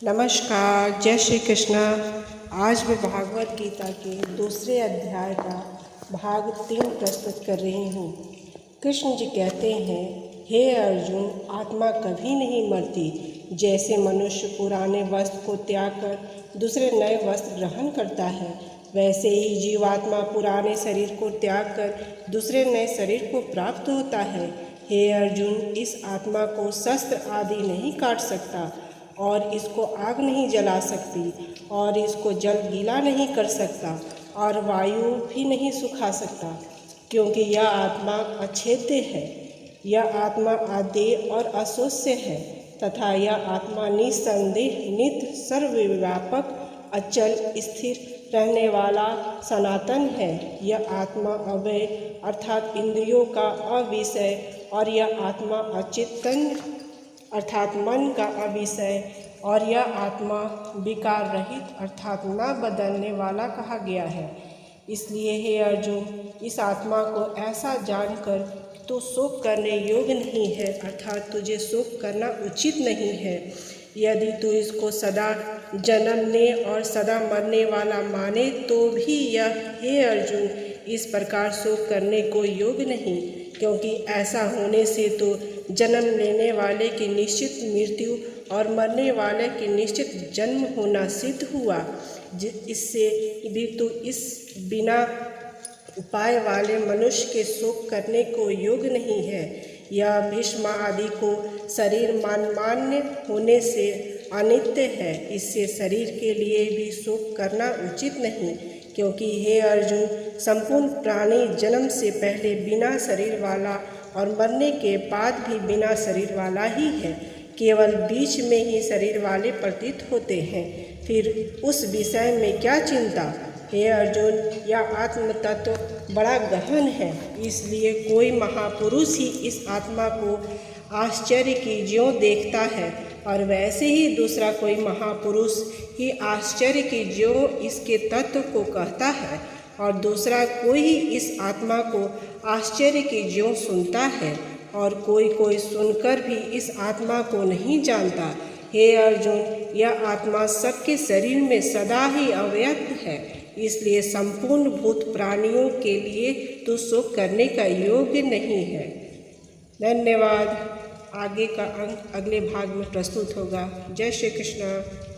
नमस्कार, जय श्री कृष्णा। आज मैं भागवत गीता के दूसरे अध्याय का भाग 3 प्रस्तुत कर रही हूँ। कृष्ण जी कहते हैं, हे अर्जुन, आत्मा कभी नहीं मरती। जैसे मनुष्य पुराने वस्त्र को त्याग कर दूसरे नए वस्त्र ग्रहण करता है, वैसे ही जीवात्मा पुराने शरीर को त्याग कर दूसरे नए शरीर को प्राप्त होता है। हे अर्जुन, इस आत्मा को शस्त्र आदि नहीं काट सकता और इसको आग नहीं जला सकती और इसको जल गीला नहीं कर सकता और वायु भी नहीं सुखा सकता, क्योंकि यह आत्मा अछेद्य है। यह आत्मा आद्य और अशोष्य है तथा यह आत्मा निसंदेह नित्य सर्वव्यापक अचल स्थिर रहने वाला सनातन है। यह आत्मा अव्यय अर्थात इंद्रियों का अविषय और यह आत्मा अचेतन अर्थात मन का अविषय और यह आत्मा विकार रहित अर्थात न बदलने वाला कहा गया है। इसलिए हे अर्जुन, इस आत्मा को ऐसा जानकर तो शोक करने योग्य नहीं है, अर्थात तुझे शोक करना उचित नहीं है। यदि तू इसको सदा जन्मने और सदा मरने वाला माने तो भी यह हे अर्जुन इस प्रकार शोक करने को योग्य नहीं, क्योंकि ऐसा होने से तो जन्म लेने वाले की निश्चित मृत्यु और मरने वाले की निश्चित जन्म होना सिद्ध हुआ। इससे भी तो इस बिना उपाय वाले मनुष्य के शोक करने को योग्य नहीं है। यह भीष्म आदि को शरीर मान्य होने से अनित्य है, इससे शरीर के लिए भी शोक करना उचित नहीं, क्योंकि हे अर्जुन, संपूर्ण प्राणी जन्म से पहले बिना शरीर वाला और मरने के बाद भी बिना शरीर वाला ही है। केवल बीच में ही शरीर वाले प्रतीत होते हैं, फिर उस विषय में क्या चिंता। हे अर्जुन, यह आत्म तत्व बड़ा गहन है, इसलिए कोई महापुरुष ही इस आत्मा को आश्चर्य की ज्यों देखता है और वैसे ही दूसरा कोई महापुरुष ही आश्चर्य की ज्यों इसके तत्व को कहता है और दूसरा कोई ही इस आत्मा को आश्चर्य की ज्यों सुनता है और कोई सुनकर भी इस आत्मा को नहीं जानता। हे अर्जुन, यह आत्मा सबके शरीर में सदा ही अव्यक्त है, इसलिए संपूर्ण भूत प्राणियों के लिए तो शोक करने का योग्य नहीं है। धन्यवाद। आगे का अंक अगले भाग में प्रस्तुत होगा। जय श्री कृष्ण।